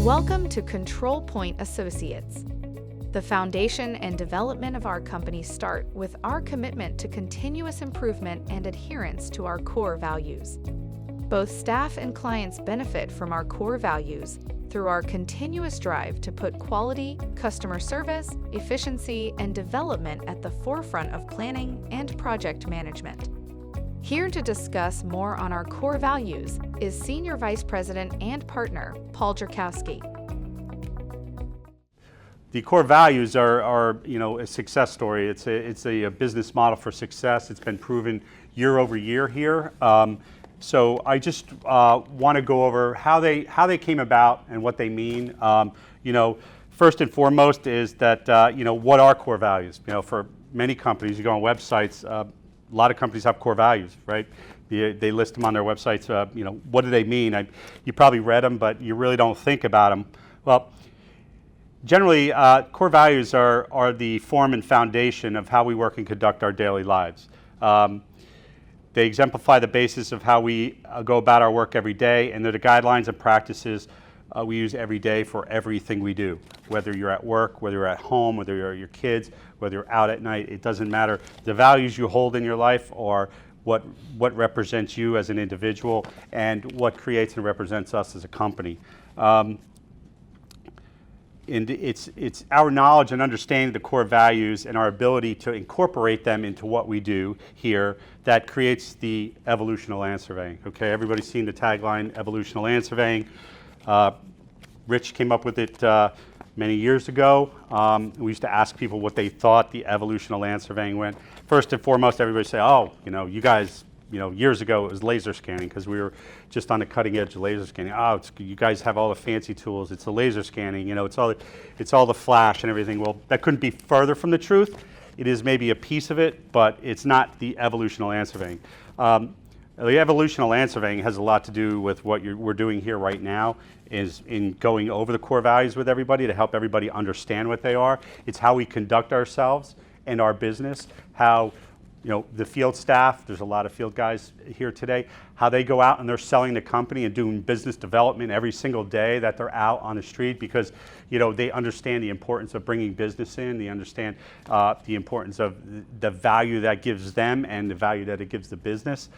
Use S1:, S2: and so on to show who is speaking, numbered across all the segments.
S1: Welcome to Control Point Associates. The foundation and development of our company start with our commitment to continuous improvement and adherence to our core values. Both staff and clients benefit from our core values through our continuous drive to put quality, customer service, efficiency, and development at the forefront of planning and project management. Here to discuss more on our core values is Senior Vice President and Partner, Paul Jurkowski.
S2: The core values are a success story. It's a business model for success. It's been proven year over year here. So I just want to go over how they came about and what they mean. First and foremost is that what are core values? For many companies, you go on websites. A lot of companies have core values, right? They list them on their websites. What do they mean? You probably read them, but you really don't think about them. Well, generally, core values are the form and foundation of how we work and conduct our daily lives. They exemplify the basis of how we go about our work every day, and they're the guidelines and practices we use every day for everything we do. Whether you're at work, whether you're at home, whether you're your kids, whether you're out at night, it doesn't matter. The values you hold in your life are what represents you as an individual and what creates and represents us as a company. And it's our knowledge and understanding of the core values and our ability to incorporate them into what we do here that creates the evolutional land surveying. Okay, everybody's seen the tagline, evolutional land surveying. Rich came up with it many years ago. We used to ask people what they thought the evolutional land surveying went. First and foremost, everybody say, you guys, years ago it was laser scanning because we were just on the cutting edge of laser scanning. You guys have all the fancy tools. It's the laser scanning. It's all the flash and everything. Well, that couldn't be further from the truth. It is maybe a piece of it, but it's not the evolutional land surveying. The evolutional land surveying has a lot to do with what we're doing here right now, is in going over the core values with everybody to help everybody understand what they are. It's how we conduct ourselves and our business, how the field staff, there's a lot of field guys here today, how they go out and they're selling the company and doing business development every single day that they're out on the street because they understand the importance of bringing business in, they understand the importance of the value that gives them and the value that it gives the business.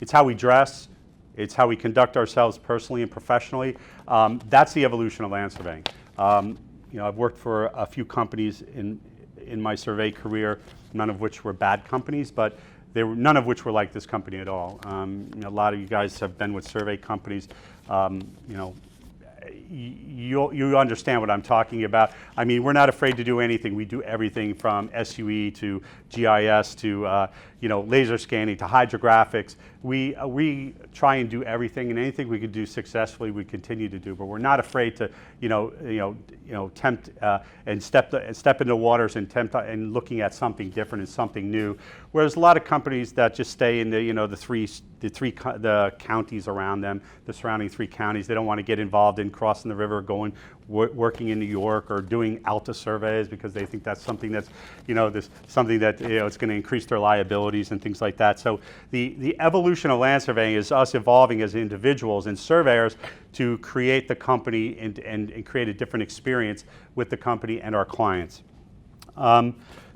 S2: It's how we dress, it's how we conduct ourselves personally and professionally. That's the evolution of land surveying. I've worked for a few companies in my survey career, none of which were bad companies, but none of which were like this company at all. A lot of you guys have been with survey companies. You understand what I'm talking about. I mean, we're not afraid to do anything. We do everything from SUE to GIS to laser scanning to hydrographics. We try and do everything, and anything we could do successfully, we continue to do. But we're not afraid to tempt and step into waters and tempt and looking at something different and something new. Whereas a lot of companies that just stay in the counties around them, the surrounding 3 counties, they don't want to get involved in crossing the river, working in New York, or doing ALTA surveys because they think that's something that's something that it's going to increase their liabilities and things like that. So the evolution of land surveying is us evolving as individuals and surveyors to create the company and create a different experience with the company and our clients.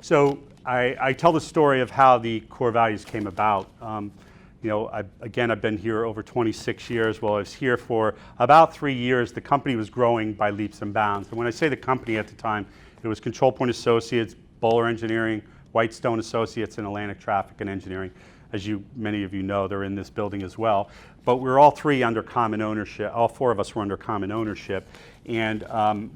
S2: So I tell the story of how the core values came about. I've been here over 26 years. Well, I was here for about 3 years. The company was growing by leaps and bounds. And when I say the company at the time, it was Control Point Associates, Bowler Engineering, Whitestone Associates, and Atlantic Traffic and Engineering. As many of you know, they're in this building as well. But we're all 3 under common ownership. All 4 of us were under common ownership. And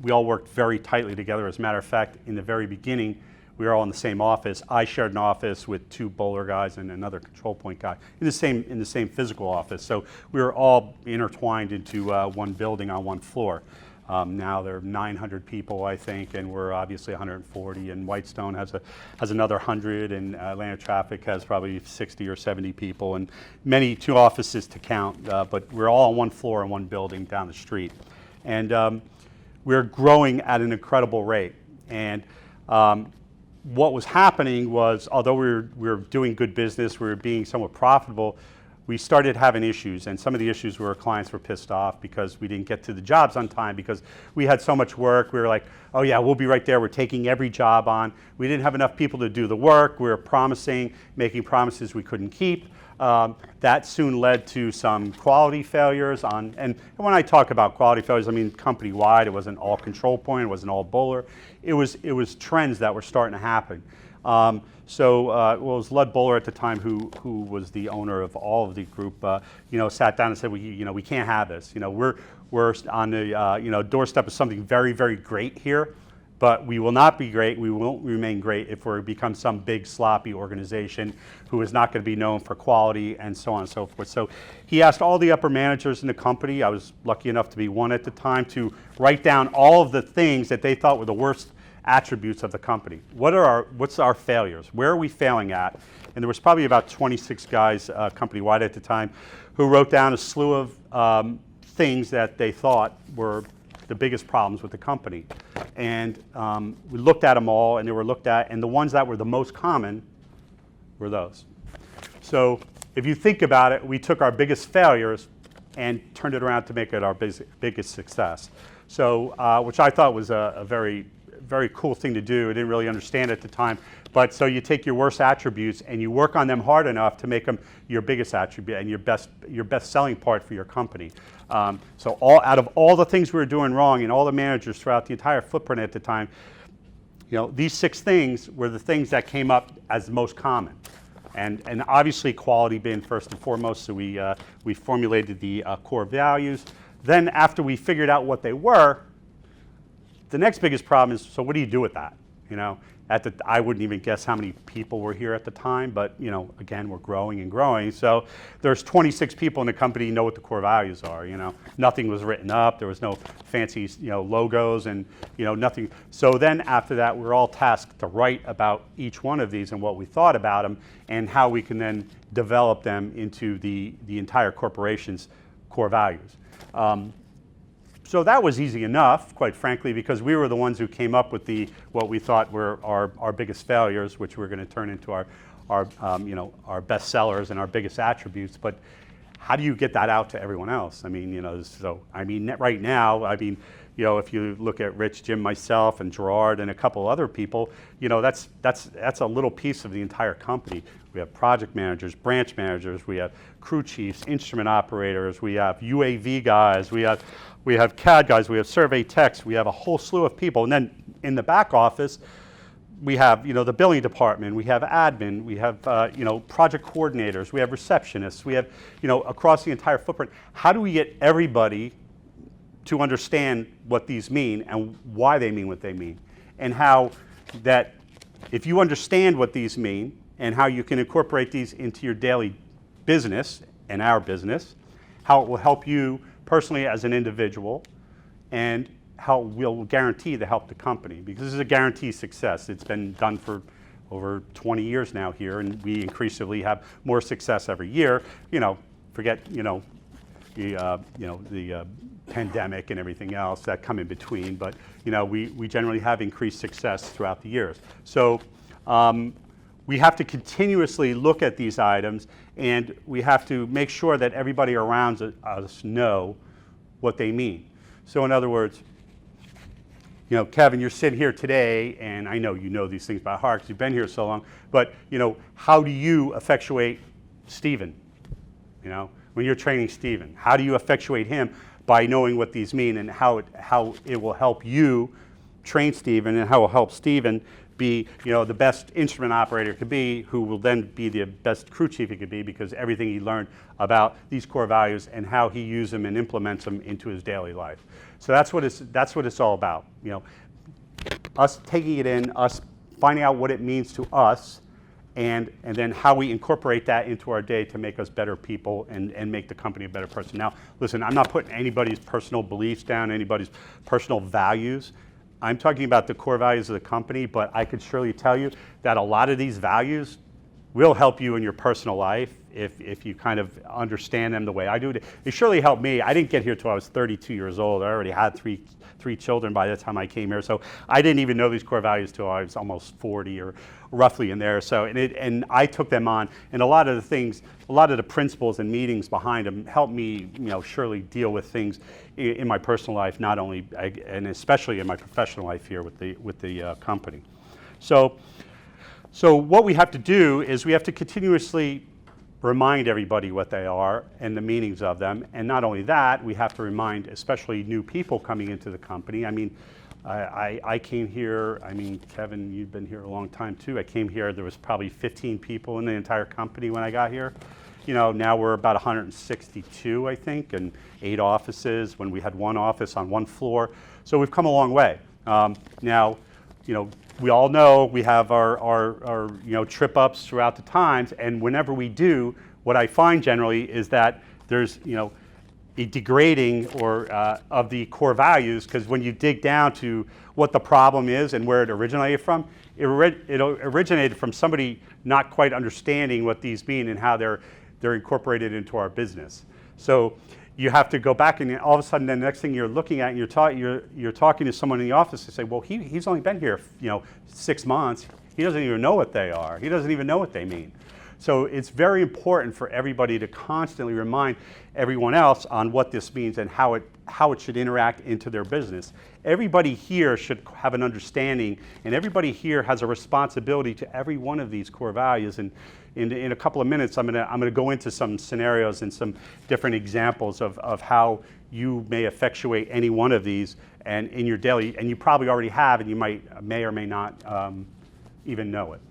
S2: we all worked very tightly together. As a matter of fact, in the very beginning, we were all in the same office. I shared an office with 2 Bowler guys and another Control Point guy in the same physical office. So we were all intertwined into one building on one floor. Now there are 900 people, I think, and we're obviously 140. And Whitestone has another 100, and Atlantic Traffic has probably 60 or 70 people, and 2 offices to count. But we're all on one floor in one building down the street, and we're growing at an incredible rate. And what was happening was, although we were doing good business, we were being somewhat profitable, we started having issues, and some of the issues were clients were pissed off because we didn't get to the jobs on time because we had so much work. We were like, oh yeah, we'll be right there. We're taking every job on. We didn't have enough people to do the work. We were promising, making promises we couldn't keep. That soon led to some quality failures and when I talk about quality failures, I mean company-wide. It wasn't all Control Point, it wasn't all Buller. It was trends that were starting to happen. It was Lud Buller at the time who was the owner of all of the group, sat down and said, we can't have this. We're on the doorstep of something very, very great here, but we will not be great, we won't remain great if we become some big sloppy organization who is not going to be known for quality and so on and so forth. So he asked all the upper managers in the company, I was lucky enough to be one at the time, to write down all of the things that they thought were the worst attributes of the company. What's our failures? Where are we failing at? And there was probably about 26 guys company-wide at the time who wrote down a slew of things that they thought were the biggest problems with the company. And we looked at them all, and they were looked at, and the ones that were the most common were those. So if you think about it, we took our biggest failures and turned it around to make it our biggest success. So, which I thought was a very, very cool thing to do. I didn't really understand at the time. But so you take your worst attributes and you work on them hard enough to make them your biggest attribute and your best selling part for your company. So out of all the things we were doing wrong and all the managers throughout the entire footprint at the time, these 6 things were the things that came up as the most common. And obviously quality being first and foremost, so we formulated the core values. Then after we figured out what they were, the next biggest problem is, so what do you do with that? I wouldn't even guess how many people were here at the time, but again, we're growing and growing. So there's 26 people in the company who know what the core values are. Nothing was written up. There was no fancy logos and nothing. So then after that, we're all tasked to write about each one of these and what we thought about them and how we can then develop them into the entire corporation's core values. So that was easy enough, quite frankly, because we were the ones who came up with what we thought were our biggest failures, which we're going to turn into our best sellers and our biggest attributes. But how do you get that out to everyone else? I mean, right now, if you look at Rich, Jim, myself, and Gerard, and a couple other people, that's a little piece of the entire company. We have project managers, branch managers, we have crew chiefs, instrument operators, we have UAV guys, we have CAD guys, we have survey techs, we have a whole slew of people. And then in the back office, we have the billing department, we have admin, we have project coordinators, we have receptionists, we have across the entire footprint. How do we get everybody to understand what these mean and why they mean what they mean, and how that if you understand what these mean and how you can incorporate these into your daily business and our business, how it will help you personally as an individual, and how we'll guarantee to help the company, because this is a guaranteed success. It's been done for over 20 years now here, and we increasingly have more success every year. Forget the pandemic and everything else that come in between, but we generally have increased success throughout the years. So we have to continuously look at these items, and we have to make sure that everybody around us know what they mean. So in other words, Kevin, you're sitting here today, and I know you know these things by heart because you've been here so long, but how do you effectuate Stephen? When you're training Stephen, how do you effectuate him by knowing what these mean and how it will help you train Stephen, and how it will help Stephen be the best instrument operator could be, who will then be the best crew chief he could be, because everything he learned about these core values and how he uses them and implements them into his daily life. So that's what it's all about. Us taking it in, us finding out what it means to us, and then how we incorporate that into our day to make us better people and make the company a better person. Now, listen, I'm not putting anybody's personal beliefs down, anybody's personal values. I'm talking about the core values of the company, but I could surely tell you that a lot of these values will help you in your personal life if you kind of understand them the way I do. It surely helped me. I didn't get here till I was 32 years old. I already had three children by the time I came here. So I didn't even know these core values till I was almost 40 or roughly in there. So and I took them on, and a lot of the things, a lot of the principles and meetings behind them helped me, surely deal with things in my personal life, not only and especially in my professional life here with the company. So what we have to do is we have to continuously remind everybody what they are and the meanings of them. And not only that, we have to remind especially new people coming into the company. I mean, I came here, Kevin, you've been here a long time too. I came here, there was probably 15 people in the entire company when I got here. Now we're about 162, I think, and 8 offices when we had 1 office on 1 floor. So we've come a long way. Now, we all know we have our trip ups throughout the times, and whenever we do, what I find generally is that there's a degrading of the core values, because when you dig down to what the problem is and where it originated from, it originated from somebody not quite understanding what these mean and how they're incorporated into our business. So you have to go back, and all of a sudden, the next thing you're looking at, and you're talking to someone in the office and say, well, he's only been here 6 months. He doesn't even know what they are. He doesn't even know what they mean. So it's very important for everybody to constantly remind everyone else on what this means and how it should interact into their business. Everybody here should have an understanding, and everybody here has a responsibility to every one of these core values. And in a couple of minutes, I'm gonna go into some scenarios and some different examples of how you may effectuate any one of these and in your daily, and you probably already have, and you may or may not even know it.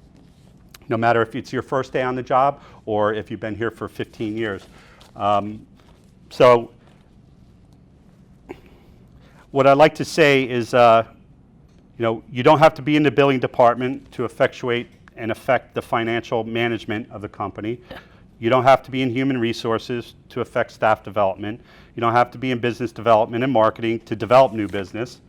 S2: No matter if it's your first day on the job or if you've been here for 15 years. So what I'd like to say is, you don't have to be in the billing department to effectuate and affect the financial management of the company. You don't have to be in human resources to affect staff development. You don't have to be in business development and marketing to develop new business.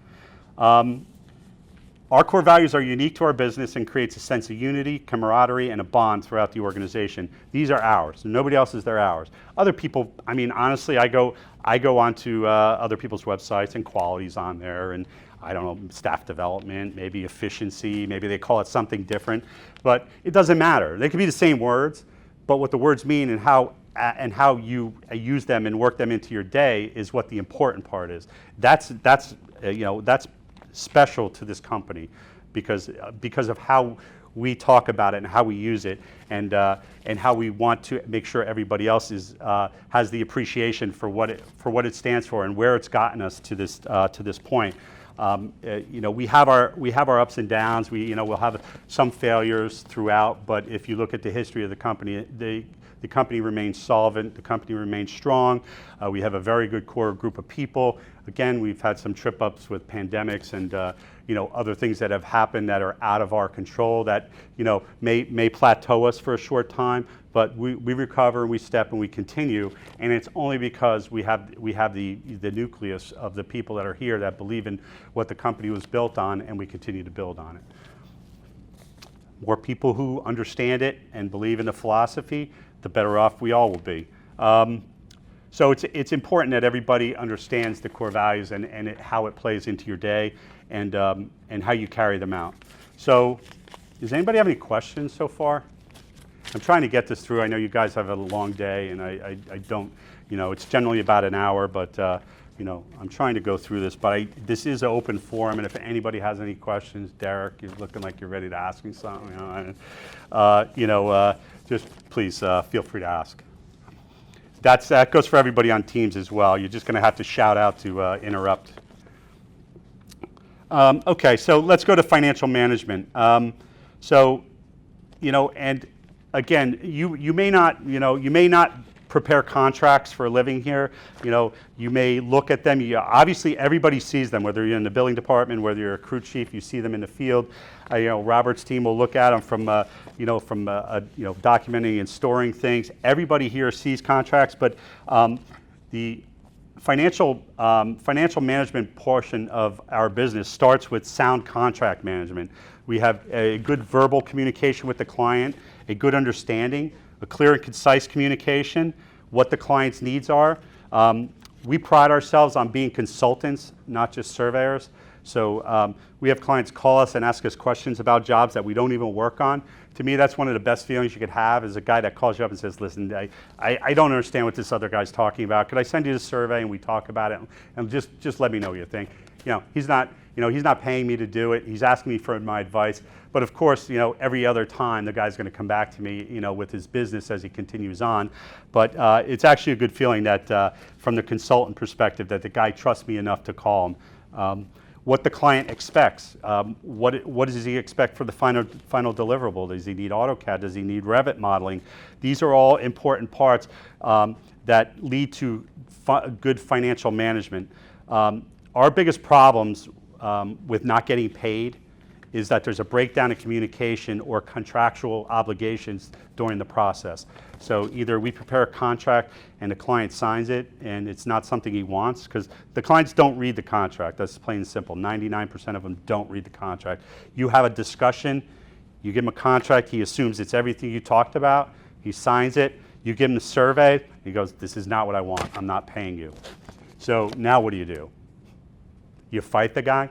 S2: Our core values are unique to our business and creates a sense of unity, camaraderie, and a bond throughout the organization. These are ours. Nobody else's, they're ours. Other people, honestly, I go onto other people's websites, and quality's on there, and I don't know, staff development, maybe efficiency, maybe they call it something different, but it doesn't matter. They could be the same words, but what the words mean and how you use them and work them into your day is what the important part is. That's special to this company because of how we talk about it and how we use it, and how we want to make sure everybody else has the appreciation for what it stands for and where it's gotten us to this point. We have our ups and downs. We'll have some failures throughout, but if you look at the history of the company, the company remains solvent. The company remains strong. We have a very good core group of people. Again, we've had some trip ups with pandemics and other things that have happened that are out of our control that may plateau us for a short time. But we recover and we step and we continue, and it's only because we have the nucleus of the people that are here that believe in what the company was built on, and we continue to build on it. More people who understand it and believe in the philosophy, the better off we all will be. So it's important that everybody understands the core values and how it plays into your day and how you carry them out. So does anybody have any questions so far? I'm trying to get this through. I know you guys have a long day, and I don't, it's generally about an hour, but I'm trying to go through this. But this is an open forum, and if anybody has any questions, Derek, you're looking like you're ready to ask me something. Just please feel free to ask. That goes for everybody on Teams as well. You're just going to have to shout out to interrupt. Okay, so let's go to financial management. And again, you may not prepare contracts for a living here. You may look at them. Obviously, everybody sees them, whether you're in the billing department, whether you're a crew chief, you see them in the field. Robert's team will look at them from documenting and storing things. Everybody here sees contracts, but the financial management portion of our business starts with sound contract management. We have a good verbal communication with the client, a good understanding, a clear and concise communication, what the client's needs are. We pride ourselves on being consultants, not just surveyors. So we have clients call us and ask us questions about jobs that we don't even work on. To me, that's one of the best feelings you could have, is a guy that calls you up and says, listen, I don't understand what this other guy's talking about. Could I send you the survey and we talk about it? And just let me know what you think. He's not paying me to do it. He's asking me for my advice. But of course, every other time the guy's going to come back to me, with his business as he continues on. But it's actually a good feeling that from the consultant perspective, that the guy trusts me enough to call him. What the client expects. What does he expect for the final deliverable? Does he need AutoCAD? Does he need Revit modeling? These are all important parts that lead to good financial management. Our biggest problems with not getting paid is that there's a breakdown in communication or contractual obligations during the process. So either we prepare a contract and the client signs it and it's not something he wants, because the clients don't read the contract. That's plain and simple. 99% of them don't read the contract. You have a discussion, you give him a contract, he assumes it's everything you talked about, he signs it, you give him the survey, he goes, this is not what I want, I'm not paying you. So now what do? You fight the guy?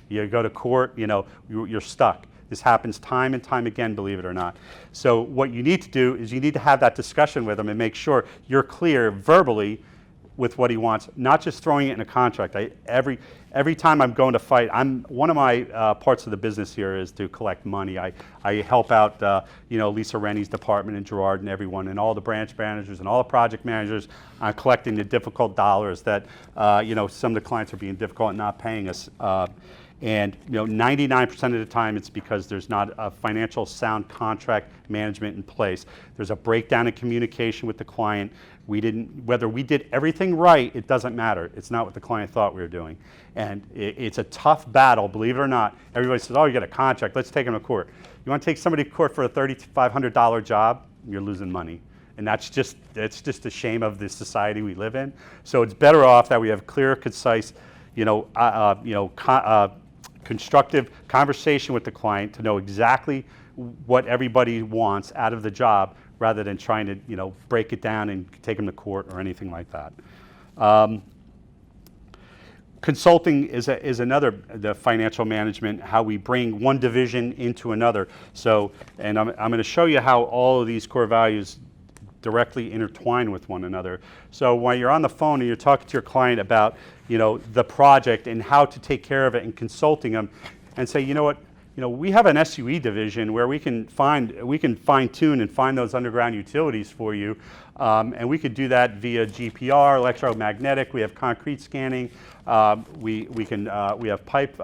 S2: You go to court, you're stuck. This happens time and time again, believe it or not. So what you need to do is you need to have that discussion with him and make sure you're clear verbally with what he wants, not just throwing it in a contract. Every time I'm going to fight, one of my parts of the business here is to collect money. I help out Lisa Rennie's department and Gerard and everyone and all the branch managers and all the project managers on collecting the difficult dollars that some of the clients are being difficult and not paying us. And 99% of the time it's because there's not a financial sound contract management in place. There's a breakdown in communication with the client. Whether we did everything right, it doesn't matter. It's not what the client thought we were doing. And it's a tough battle, believe it or not. Everybody says, oh, you got a contract, let's take him to court. You want to take somebody to court for a $3,500 job, you're losing money. And that's just a shame of the society we live in. So it's better off that we have clear, concise, constructive conversation with the client to know exactly what everybody wants out of the job, rather than trying to break it down and take them to court or anything like that. Consulting is another, the financial management, how we bring one division into another. So, and I'm going to show you how all of these core values directly intertwine with one another. So while you're on the phone and you're talking to your client about the project and how to take care of it and consulting them, and say, we have an SUE division where we can fine tune and find those underground utilities for you, and we could do that via GPR, electromagnetic. We have concrete scanning. We have pipe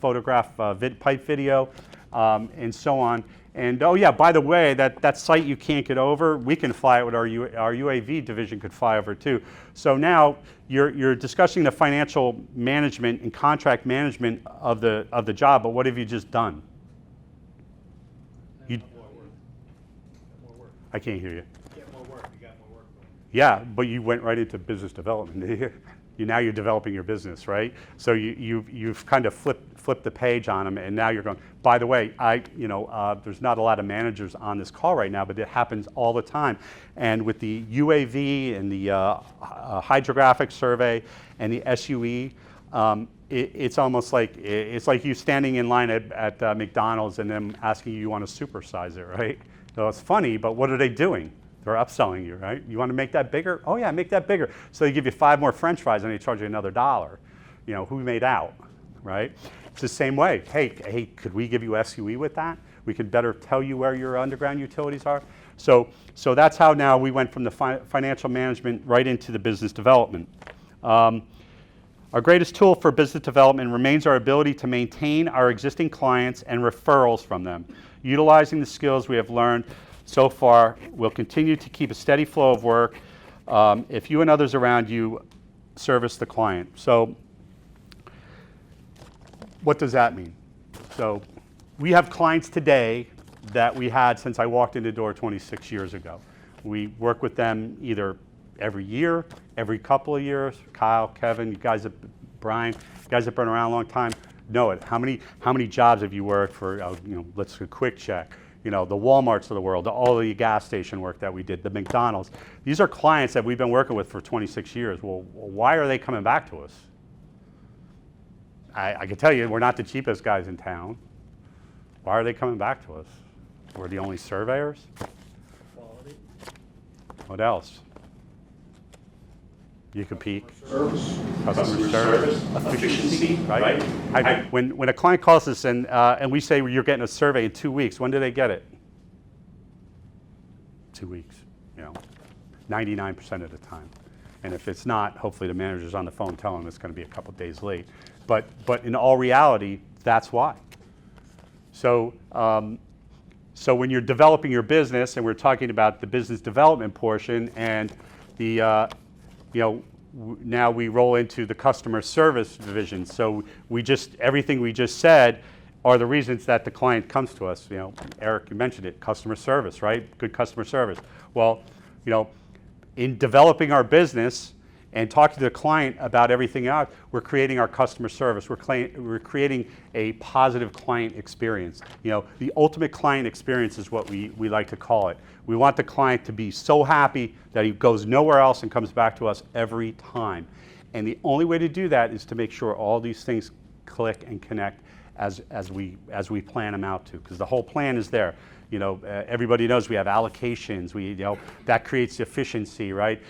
S2: photograph, pipe video, and so on. And oh yeah, by the way, that site you can't get over, we can fly it with our UAV division could fly over too. So now you're discussing the financial management and contract management of the job, but what have you just done? More work. I can't hear you.
S3: Get more work. You got more work going.
S2: Yeah, but you went right into business development, didn't you? Now you're developing your business, right? So you've kind of flipped the page on them, and now you're going, by the way, there's not a lot of managers on this call right now, but it happens all the time. And with the UAV and the hydrographic survey and the SUE, it's almost like you standing in line at McDonald's and them asking you want to supersize it, right? So it's funny, but what are they doing? They're upselling you, right? You want to make that bigger? Oh yeah, make that bigger. So they give you 5 more French fries and they charge you another $1. Who made out, right? It's the same way. Hey, could we give you SUE with that? We could better tell you where your underground utilities are. So that's how now we went from the financial management right into the business development. Our greatest tool for business development remains our ability to maintain our existing clients and referrals from them. Utilizing the skills we have learned so far, we'll continue to keep a steady flow of work if you and others around you service the client. So what does that mean? So we have clients today that we had since I walked in the door 26 years ago. We work with them either every year, every couple of years. Kyle, Kevin, you guys, Brian, you guys have been around a long time, know it. How many jobs have you worked for? Let's do a quick check. The Walmarts of the world, all the gas station work that we did, the McDonald's. These are clients that we've been working with for 26 years. Well, why are they coming back to us? I can tell you, we're not the cheapest guys in town. Why are they coming back to us? We're the only surveyors?
S3: Quality.
S2: What else? You could peek.
S4: Customer service, efficiency, right?
S2: When a client calls us and we say you're getting a survey in 2 weeks, when do they get it? 2 weeks, 99% of the time. And if it's not, hopefully the manager's on the phone telling them it's going to be a couple days late. But in all reality, that's why. So when you're developing your business, and we're talking about the business development portion, and the now we roll into the customer service division. So everything we just said are the reasons that the client comes to us. Eric, you mentioned it, customer service, right? Good customer service. Well, in developing our business and talking to the client about everything else, we're creating our customer service. We're creating a positive client experience. The ultimate client experience is what we like to call it. We want the client to be so happy that he goes nowhere else and comes back to us every time. And the only way to do that is to make sure all these things click and connect as we plan them out to, because the whole plan is there. Everybody knows we have allocations. That creates efficiency, right?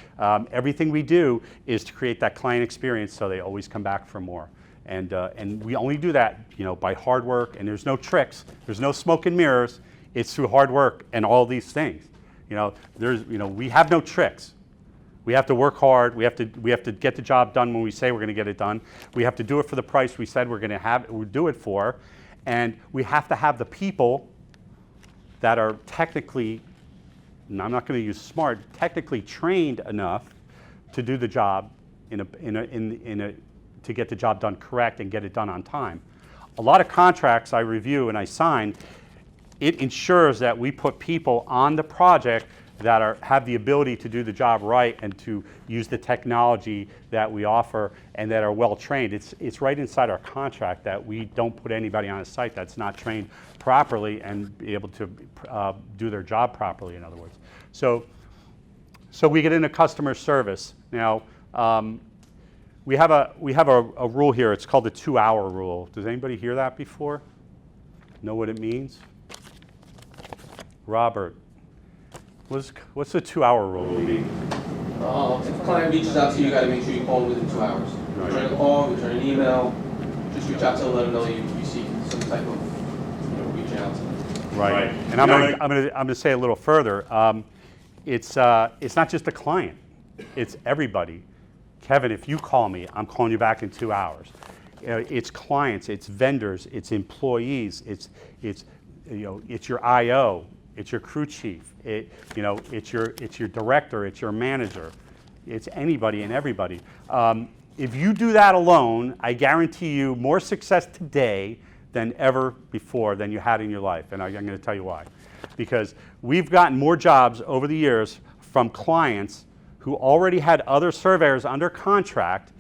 S2: Everything we do is to create that client experience so they always come back for more. And we only do that, by hard work. And there's no tricks. There's no smoke and mirrors. It's through hard work and all these things. We have no tricks. We have to work hard. We have to get the job done when we say we're going to get it done. We have to do it for the price we said we'll do it for, and we have to have the people that are technically, and I'm not going to use smart, technically trained enough to do the job to get the job done correct and get it done on time. A lot of contracts I review and I sign, it ensures that we put people on the project that have the ability to do the job right and to use the technology that we offer and that are well trained. It's right inside our contract that we don't put anybody on a site that's not trained properly and be able to do their job properly, in other words. So we get into customer service. Now, we have a rule here. It's called the 2-hour rule. Does anybody hear that before? Know what it means? Robert. What's the 2-hour rule mean?
S4: If a client reaches out to you, you got to make sure you call within 2 hours.
S2: Right.
S4: Return a call, return an email, just reach out to them, let them know you seek some type of reaching out to them.
S2: Right. And I'm going to say a little further. It's not just the client; it's everybody. Kevin, if you call me, I'm calling you back in 2 hours. It's clients, it's vendors, it's employees, it's your IO. It's your crew chief, it's your director, it's your manager, it's anybody and everybody. If you do that alone, I guarantee you more success today than ever before than you had in your life, and I'm going to tell you why. Because we've gotten more jobs over the years from clients who already had other surveyors under contract,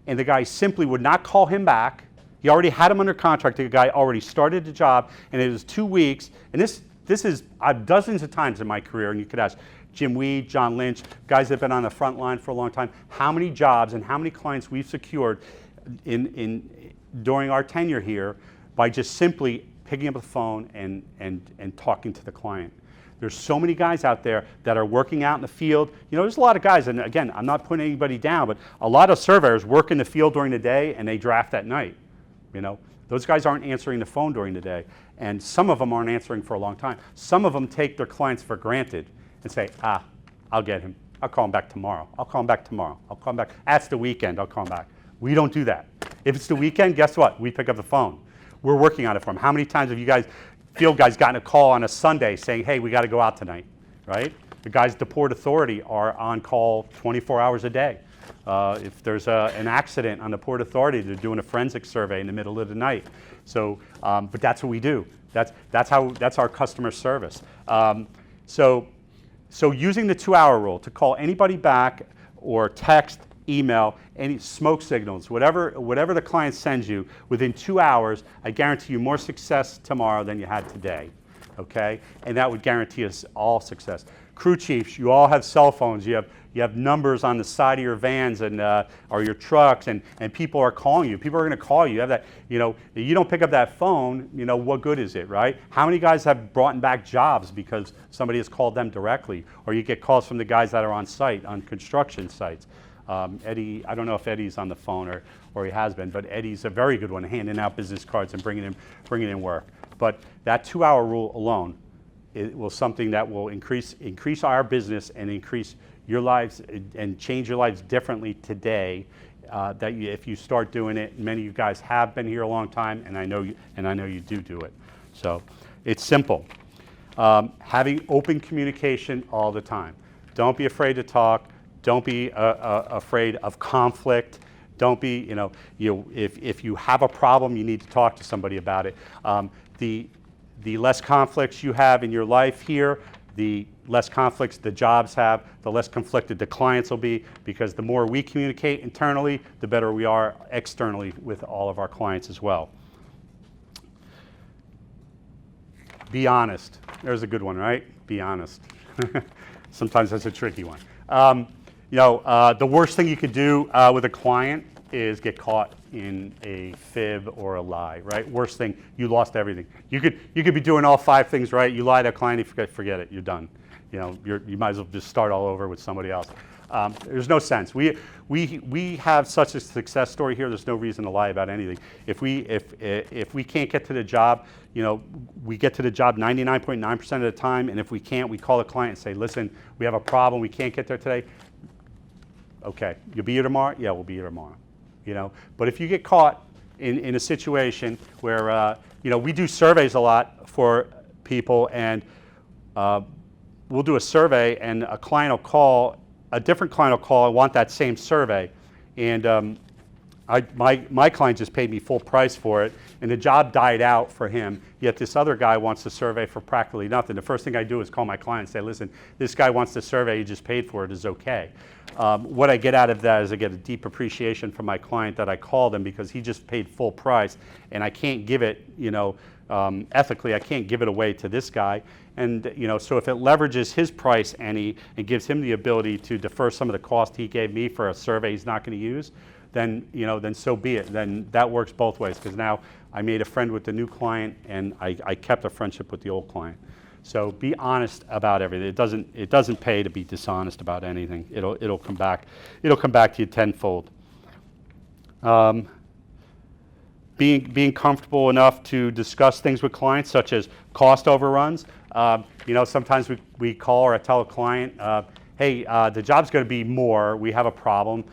S2: and the guy simply would not call him back. He already had him under contract, the guy already started the job, and it was 2 weeks, and this is dozens of times in my career, and you could ask Jim Weed, John Lynch, guys that have been on the front line for a long time, how many jobs and how many clients we've secured during our tenure here by just simply picking up the phone and talking to the client. There's so many guys out there that are working out in the field. There's a lot of guys, and again, I'm not putting anybody down, but a lot of surveyors work in the field during the day and they draft at night. Those guys aren't answering the phone during the day. And some of them aren't answering for a long time. Some of them take their clients for granted and say, I'll get him. I'll call him back tomorrow. I'll call him back tomorrow. I'll call him back. That's the weekend. I'll call him back. We don't do that. If it's the weekend, guess what? We pick up the phone. We're working on it for them. How many times have you guys, field guys, gotten a call on a Sunday saying, hey, we got to go out tonight, right? The guys at the Port Authority are on call 24 hours a day. If there's an accident on the Port Authority, they're doing a forensic survey in the middle of the night. So, but that's what we do. That's our customer service. So using the 2-hour rule to call anybody back or text, email, any smoke signals, whatever the client sends you, within 2 hours, I guarantee you more success tomorrow than you had today, okay? And that would guarantee us all success. Crew chiefs, you all have cell phones. You have numbers on the side of your vans and or your trucks, and people are calling you. People are going to call you. You have that, you don't pick up that phone, what good is it, right? How many guys have brought back jobs because somebody has called them directly, or you get calls from the guys that are on site, on construction sites? Eddie, I don't know if Eddie's on the phone or he has been, but Eddie's a very good one, handing out business cards and bringing in work. But that 2-hour rule alone, it will something that will increase our business and increase your lives and change your lives differently today. If you start doing it, many of you guys have been here a long time, and I know you do it. So it's simple. Having open communication all the time. Don't be afraid to talk. Don't be afraid of conflict. Don't be, if you have a problem, you need to talk to somebody about it. The less conflicts you have in your life here, the less conflicts the jobs have, the less conflicted the clients will be, because the more we communicate internally, the better we are externally with all of our clients as well. Be honest. There's a good one, right? Be honest. Sometimes that's a tricky one. The worst thing you could do with a client is get caught in a fib or a lie, right? Worst thing, you lost everything. You could be doing all 5 things right. You lie to a client, you forget it. You're done. You might as well just start all over with somebody else. There's no sense. We have such a success story here. There's no reason to lie about anything. If we can't get to the job, we get to the job 99.9% of the time. And if we can't, we call the client and say, listen, we have a problem. We can't get there today. Okay, you'll be here tomorrow? Yeah, we'll be here tomorrow. But if you get caught in a situation where, we do surveys a lot for people, and we'll do a survey, and a different client will call and want that same survey, and my client just paid me full price for it, and the job died out for him, yet this other guy wants the survey for practically nothing. The first thing I do is call my client and say, listen, this guy wants the survey, he just paid for it, is okay. What I get out of that is I get a deep appreciation from my client that I called him, because he just paid full price, and I can't give it, ethically, I can't give it away to this guy. And so if it leverages his price and gives him the ability to defer some of the cost he gave me for a survey he's not going to use, then so be it. Then that works both ways, because now I made a friend with the new client, and I kept a friendship with the old client. So be honest about everything. It doesn't pay to be dishonest about anything. It'll come back. It'll come back to you tenfold. Being comfortable enough to discuss things with clients, such as cost overruns. Sometimes we call or I tell a client, hey, the job's going to be more. We have a problem.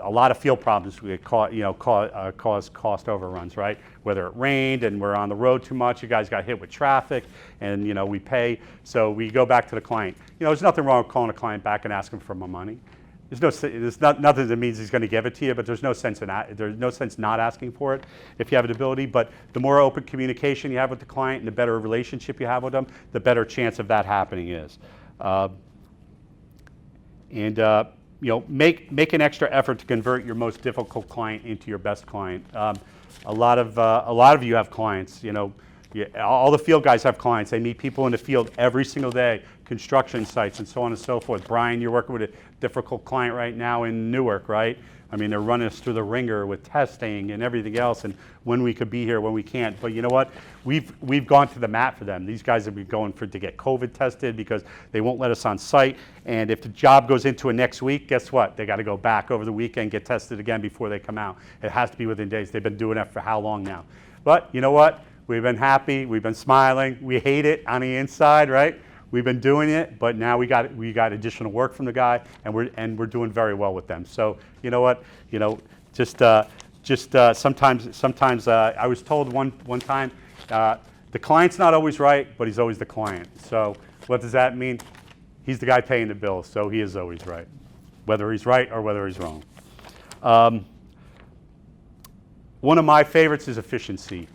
S2: A lot of field problems cause cost overruns, right? Whether it rained and we're on the road too much, you guys got hit with traffic, and we pay. So we go back to the client. There's nothing wrong with calling a client back and asking for more money. There's nothing that means he's going to give it to you, but there's no sense not asking for it if you have an ability. But the more open communication you have with the client and the better relationship you have with them, the better chance of that happening is. Make an extra effort to convert your most difficult client into your best client. A lot of you have clients. All the field guys have clients. They meet people in the field every single day, construction sites and so on and so forth. Brian, you're working with a difficult client right now in Newark, right? I mean, they're running us through the ringer with testing and everything else, and when we could be here, when we can't. But you know what? We've gone to the mat for them. These guys have been going to get COVID tested because they won't let us on site. And if the job goes into a next week, guess what? They got to go back over the weekend, get tested again before they come out. It has to be within days. They've been doing that for how long now? But you know what? We've been happy. We've been smiling. We hate it on the inside, right? We've been doing it, but now we got additional work from the guy, and we're doing very well with them. So you know what? Sometimes I was told one time, the client's not always right, but he's always the client. So what does that mean? He's the guy paying the bills, so he is always right, whether he's right or whether he's wrong. One of my favorites is efficiency.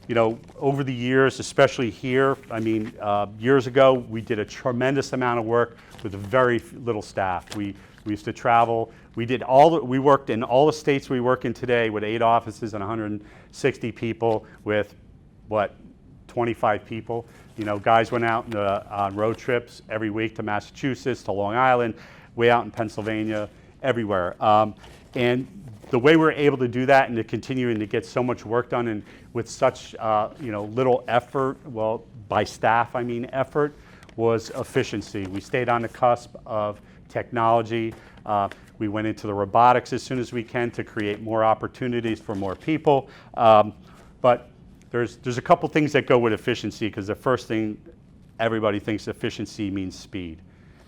S2: you know, over the years, especially here, I mean, years ago, we did a tremendous amount of work with very little staff. We used to travel. We worked in all the states we work in today with 8 offices and 160 people with, 25 people. You know, guys went out on road trips every week to Massachusetts, to Long Island, way out in Pennsylvania, everywhere. And the way we're able to do that and to continuing to get so much work done and with such you know, little effort, well, by staff I mean effort, was efficiency. We stayed on the cusp of technology. We went into the robotics as soon as we can to create more opportunities for more people. But there's a couple things that go with efficiency, because the first thing everybody thinks efficiency means speed.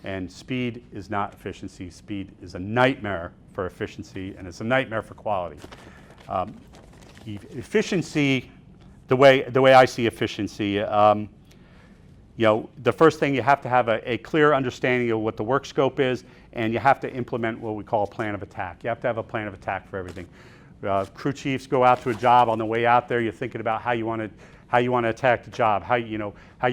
S2: And speed is not efficiency. Speed is a nightmare for efficiency, and it's a nightmare for quality. Efficiency, the way I see efficiency, you know, the first thing, you have to have a clear understanding of what the work scope is, and you have to implement what we call a plan of attack. You have to have a plan of attack for everything. Crew chiefs go out to a job. On the way out there, you're thinking about how you want to attack the job, how you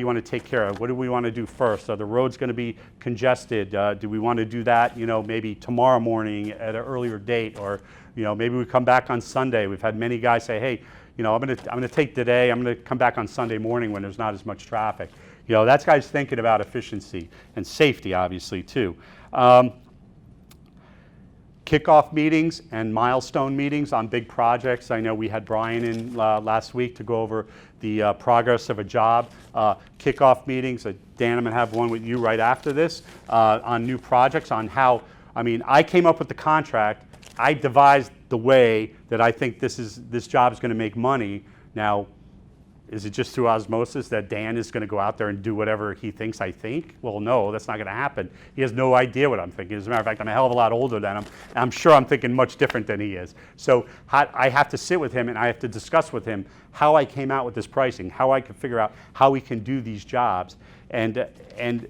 S2: want to take care of. What do we want to do first? Are the roads going to be congested? Do we want to do that, you know, maybe tomorrow morning at an earlier date, or, you know, maybe we come back on Sunday. We've had many guys say, hey, you know, I'm going to take today. I'm going to come back on Sunday morning when there's not as much traffic. You know, that's guys thinking about efficiency and safety, obviously, too. Kickoff meetings and milestone meetings on big projects. I know we had Brian in last week to go over the progress of a job. Kickoff meetings. Dan, I'm going to have one with you right after this on new projects, on how, I mean, I came up with the contract. I devised the way that I think this job is going to make money. Now, is it just through osmosis that Dan is going to go out there and do whatever he thinks I think? Well, no, that's not going to happen. He has no idea what I'm thinking. As a matter of fact, I'm a hell of a lot older than him, and I'm sure I'm thinking much different than he is. So I have to sit with him and I have to discuss with him how I came out with this pricing, how I can figure out how we can do these jobs. And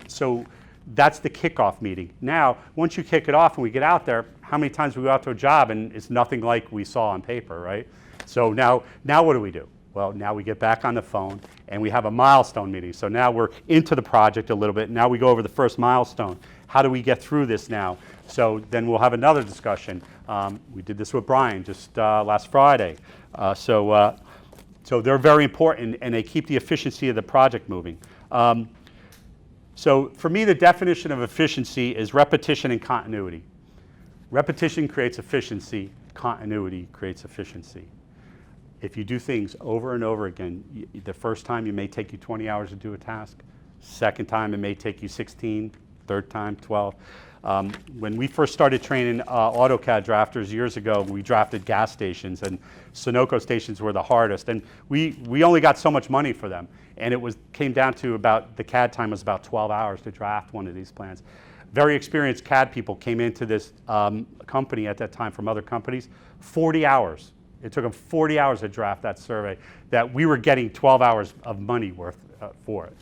S2: so that's the kickoff meeting. Now, once you kick it off and we get out there, how many times we go out to a job and it's nothing like we saw on paper, right? So now what do we do? Well, now we get back on the phone and we have a milestone meeting. So now we're into the project a little bit. Now we go over the first milestone. How do we get through this now? So then we'll have another discussion. We did this with Brian just last Friday. So they're very important, and they keep the efficiency of the project moving. So for me, the definition of efficiency is repetition and continuity. Repetition creates efficiency. Continuity creates efficiency. If you do things over and over again, the first time it may take you 20 hours to do a task. Second time it may take you 16. Third time, 12. When we first started training AutoCAD drafters years ago, we drafted gas stations, and Sunoco stations were the hardest. And we only got so much money for them. And it came down to about, the CAD time was about 12 hours to draft one of these plans. Very experienced CAD people came into this company at that time from other companies, 40 hours. It took them 40 hours to draft that survey that we were getting 12 hours of money worth for it.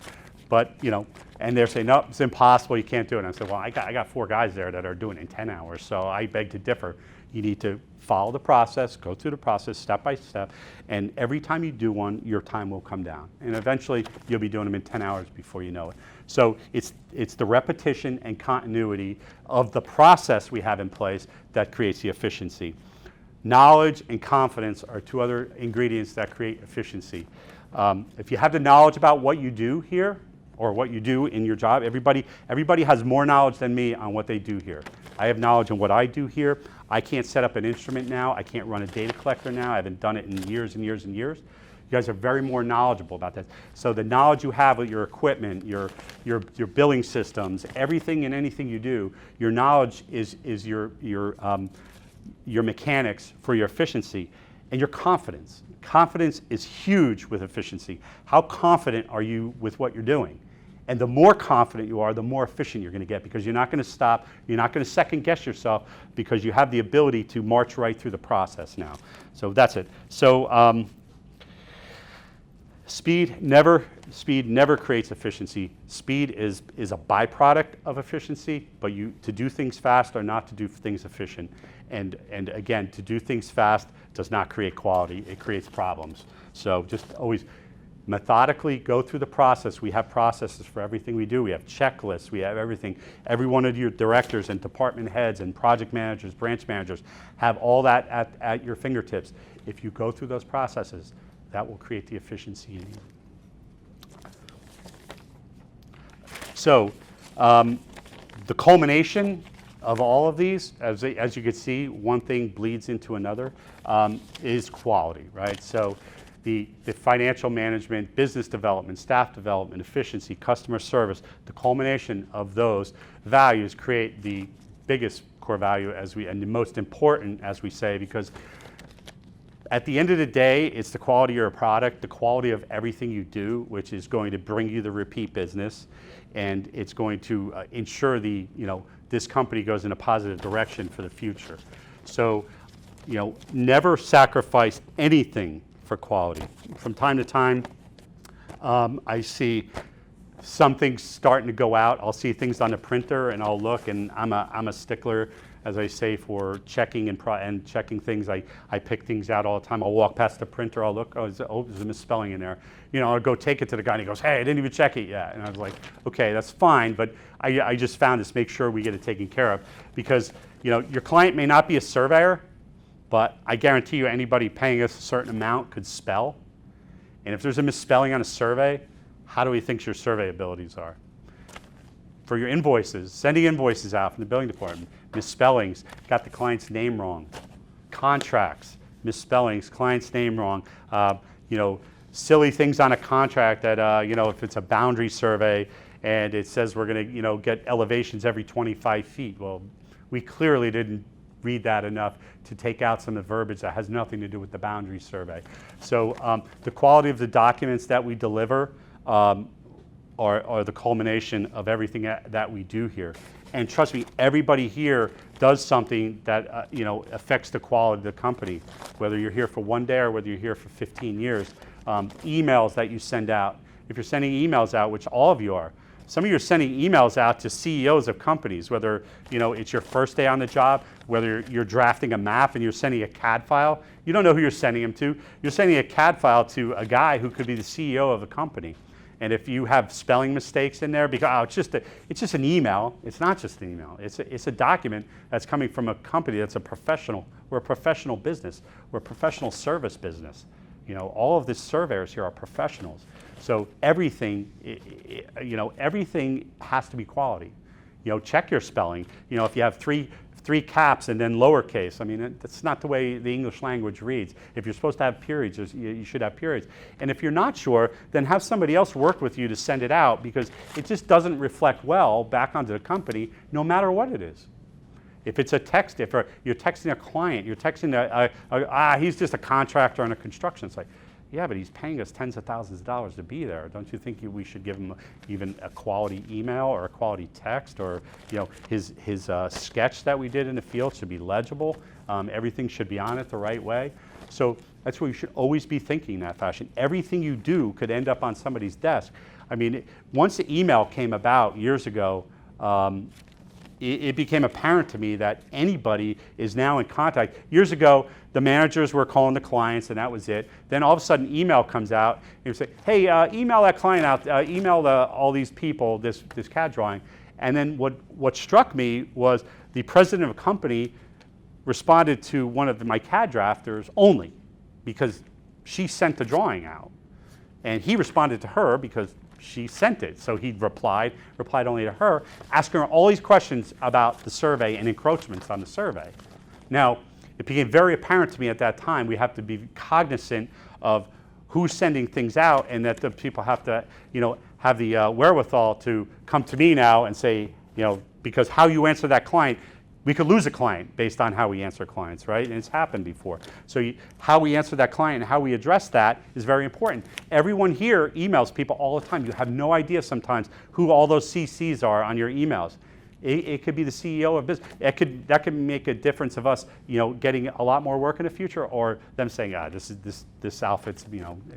S2: But, you know, and they're saying, no, it's impossible, you can't do it. And I said, well, I got 4 guys there that are doing it in 10 hours, so I beg to differ. You need to follow the process, go through the process step by step, and every time you do one, your time will come down. And eventually, you'll be doing them in 10 hours before you know it. So it's the repetition and continuity of the process we have in place that creates the efficiency. Knowledge and confidence are 2 other ingredients that create efficiency. If you have the knowledge about what you do here, or what you do in your job, everybody has more knowledge than me on what they do here. I have knowledge on what I do here. I can't set up an instrument now. I can't run a data collector now. I haven't done it in years and years and years. You guys are very more knowledgeable about that. So the knowledge you have of your equipment, your billing systems, everything and anything you do, your knowledge is your mechanics for your efficiency, and your confidence. Confidence is huge with efficiency. How confident are you with what you're doing? And the more confident you are, the more efficient you're going to get, because you're not going to stop, you're not going to second guess yourself, because you have the ability to march right through the process now. So that's it. So speed never creates efficiency. Speed is a byproduct of efficiency, but to do things fast or not to do things efficient. And again, to do things fast does not create quality, it creates problems. So just always methodically go through the process. We have processes for everything we do. We have checklists, we have everything. Every one of your directors and department heads and project managers, branch managers have all that at your fingertips. If you go through those processes, that will create the efficiency you need. So the culmination of all of these, as you can see, one thing bleeds into another, is quality, right? So the financial management, business development, staff development, efficiency, customer service, the culmination of those values create the biggest core value and the most important, as we say, because at the end of the day, it's the quality of your product, the quality of everything you do, which is going to bring you the repeat business, and it's going to ensure this company goes in a positive direction for the future. So, never sacrifice anything for quality. From time to time, I see some things starting to go out. I'll see things on the printer, and I'll look, and I'm a stickler, as I say, for checking and checking things. I pick things out all the time. I'll walk past the printer. I'll look. There's a misspelling in there. I'll go take it to the guy, and he goes, "Hey, I didn't even check it yet." And I was like, "Okay, that's fine, but I just found this. Make sure we get it taken care of, because your client may not be a surveyor, but I guarantee you, anybody paying us a certain amount could spell. And if there's a misspelling on a survey, how do we think your survey abilities are? For your invoices, sending invoices out from the billing department, misspellings, got the client's name wrong. Contracts, misspellings, client's name wrong. Silly things on a contract that, if it's a boundary survey and it says we're going to, get elevations every 25 feet. Well, we clearly didn't read that enough to take out some of the verbiage that has nothing to do with the boundary survey. So the quality of the documents that we deliver are the culmination of everything that we do here. And trust me, everybody here does something that affects the quality of the company, whether you're here for one day or whether you're here for 15 years. Emails that you send out. If you're sending emails out, which all of you are, some of you are sending emails out to CEOs of companies, whether it's your first day on the job, whether you're drafting a map and you're sending a CAD file. You don't know who you're sending them to. You're sending a CAD file to a guy who could be the CEO of a company. And if you have spelling mistakes in there, because it's just an email. It's not just an email. It's a document that's coming from a company that's a professional. We're a professional business. We're a professional service business. All of the surveyors here are professionals. So everything, everything has to be quality. Check your spelling. If you have three caps and then lowercase, that's not the way the English language reads. If you're supposed to have periods, you should have periods. And if you're not sure, then have somebody else work with you to send it out, because it just doesn't reflect well back onto the company, no matter what it is. If it's a text, if you're texting a client, you're texting he's just a contractor on a construction site. Yeah, but he's paying us tens of thousands of dollars to be there. Don't you think we should give him even a quality email or a quality text, or his sketch that we did in the field should be legible. Everything should be on it the right way. So that's where you should always be thinking in that fashion. Everything you do could end up on somebody's desk. Once the email came about years ago, it became apparent to me that anybody is now in contact. Years ago, the managers were calling the clients, and that was it. Then all of a sudden, email comes out, and you say, "Hey, email that client out. Email all these people this CAD drawing." And then what struck me was the president of a company responded to one of my CAD drafters only because she sent the drawing out, and he responded to her because she sent it. So he replied only to her, asking her all these questions about the survey and encroachments on the survey. Now, it became very apparent to me at that time we have to be cognizant of who's sending things out, and that the people have to, have the wherewithal to come to me now and say, because how you answer that client, we could lose a client based on how we answer clients, right? And it's happened before. So how we answer that client and how we address that is very important. Everyone here emails people all the time. You have no idea sometimes who all those CCs are on your emails. It could be the CEO of business. That could make a difference of us, getting a lot more work in the future, or them saying, this outfit's,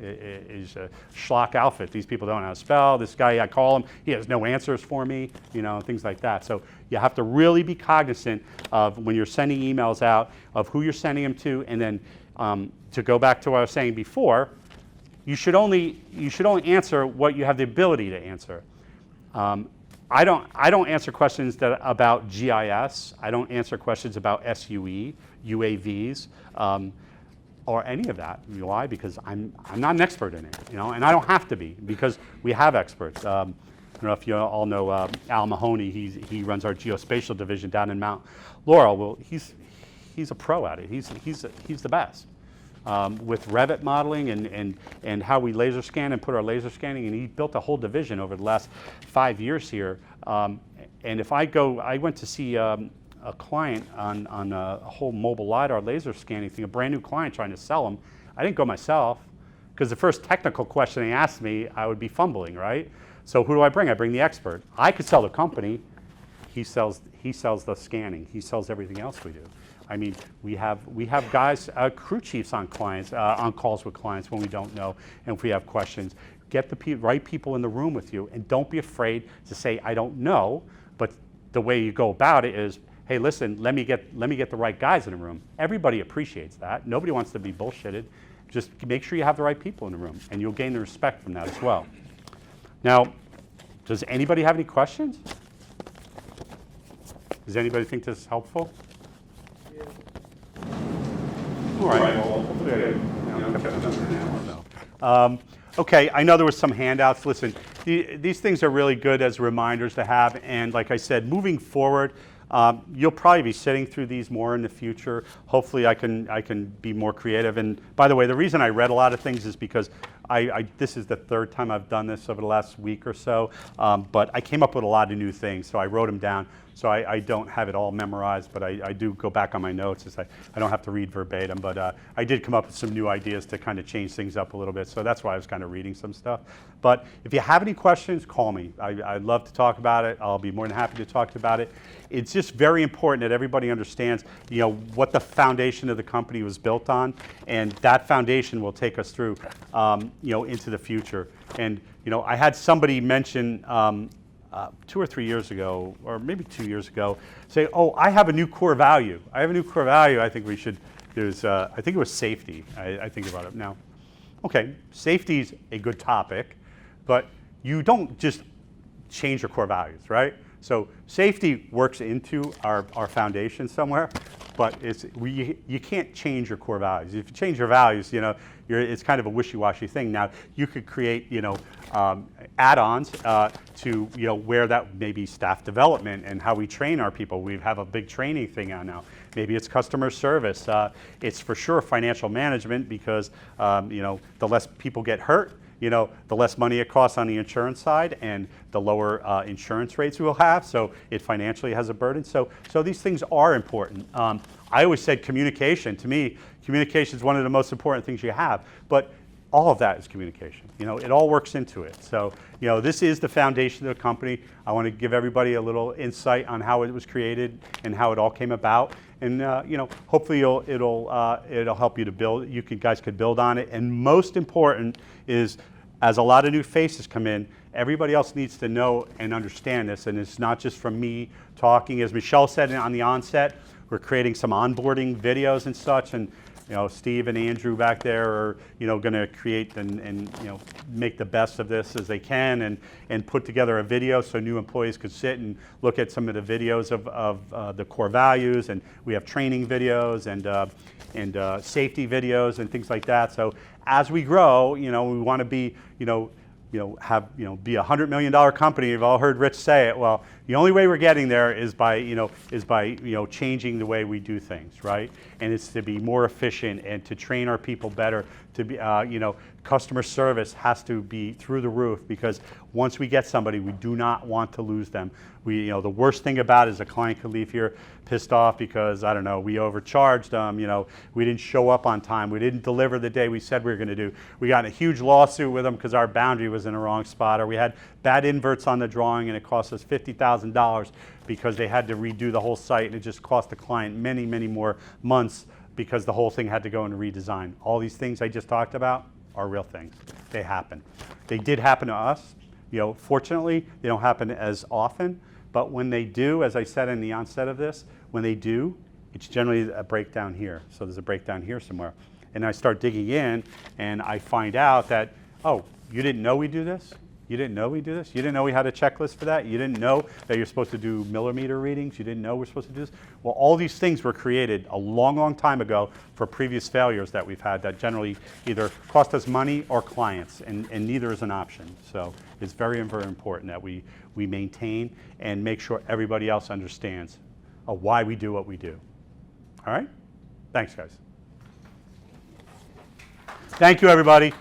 S2: is a schlock outfit. These people don't know how to spell. This guy, I call him, he has no answers for me, things like that. So you have to really be cognizant of when you're sending emails out, of who you're sending them to, and then to go back to what I was saying before, you should only answer what you have the ability to answer. I don't answer questions about GIS. I don't answer questions about SUE, UAVs, or any of that. Why? Because I'm not an expert in it, and I don't have to be, because we have experts. I don't know if you all know Al Mahoney. He runs our geospatial division down in Mount Laurel. Well, he's a pro at it. He's the best. With Revit modeling and how we laser scan and put our laser scanning, and he built a whole division over the last 5 years here. And if I went to see a client on a whole mobile LiDAR laser scanning thing, a brand new client trying to sell them. I didn't go myself, because the first technical question they asked me, I would be fumbling, right? So who do I bring? I bring the expert. I could sell the company. He sells the scanning. He sells everything else we do. I mean, we have guys, crew chiefs on calls with clients when we don't know, and if we have questions. Get the right people in the room with you, and don't be afraid to say, I don't know, but the way you go about it is, hey, listen, let me get the right guys in the room. Everybody appreciates that. Nobody wants to be bullshitted. Just make sure you have the right people in the room, and you'll gain the respect from that as well. Now, does anybody have any questions? Does anybody think this is helpful? All right. Okay, I know there were some handouts. Listen, these things are really good as reminders to have, and like I said, moving forward, you'll probably be sitting through these more in the future. Hopefully I can be more creative. And by the way, the reason I read a lot of things is because this is the third time I've done this over the last week or so, but I came up with a lot of new things, so I wrote them down. So I don't have it all memorized, but I do go back on my notes. I don't have to read verbatim, but I did come up with some new ideas to kind of change things up a little bit. So that's why I was kind of reading some stuff. But if you have any questions, call me. I'd love to talk about it. I'll be more than happy to talk about it. It's just very important that everybody understands, what the foundation of the company was built on, and that foundation will take us through, into the future. And I had somebody mention 2 or 3 years ago, or maybe 2 years ago, say, "Oh, I have a new core value. I have a new core value. I think we should." I think it was safety. I think about it now. Okay, safety's a good topic, but you don't just change your core values, right? So safety works into our foundation somewhere, but you can't change your core values. If you change your values, it's kind of a wishy-washy thing. Now you could create, add-ons to where that may be staff development and how we train our people. We have a big training thing on now. Maybe it's customer service. It's for sure financial management, because the less people get hurt, the less money it costs on the insurance side, and the lower insurance rates we'll have. So it financially has a burden. So these things are important. I always said communication. To me, communication is one of the most important things you have. But all of that is communication. It all works into it. So this is the foundation of the company. I want to give everybody a little insight on how it was created and how it all came about. And hopefully it'll help you to build. Guys could build on it. And most important is, as a lot of new faces come in, everybody else needs to know and understand this. And it's not just from me talking. As Michelle said on the onset, we're creating some onboarding videos and such. And Steve and Andrew back there are, going to create and make the best of this as they can, and put together a video so new employees could sit and look at some of the videos of the core values. And we have training videos and safety videos and things like that. So as we grow, we want to be, be a $100 million company. You've all heard Rich say it. Well, the only way we're getting there is by changing the way we do things, right? And it's to be more efficient and to train our people better. To be, customer service has to be through the roof, because once we get somebody, we do not want to lose them. The worst thing about it is a client could leave here pissed off because, I don't know, we overcharged them, we didn't show up on time, we didn't deliver the day we said we were going to do. We got in a huge lawsuit with them because our boundary was in the wrong spot, or we had bad inverts on the drawing and it cost us $50,000 because they had to redo the whole site, and it just cost the client many, many more months because the whole thing had to go into redesign. All these things I just talked about are real things. They happen. They did happen to us. You know, fortunately, they don't happen as often, but when they do, as I said in the onset of this, when they do, it's generally a breakdown here. So there's a breakdown here somewhere. And I start digging in, and I find out that, oh, you didn't know we do this? You didn't know we do this? You didn't know we had a checklist for that? You didn't know that you're supposed to do millimeter readings? You didn't know we're supposed to do this? Well, all these things were created a long, long time ago for previous failures that we've had that generally either cost us money or clients, and neither is an option. So it's very, very important that we maintain and make sure everybody else understands why we do what we do. All right? Thanks, guys. Thank you, everybody.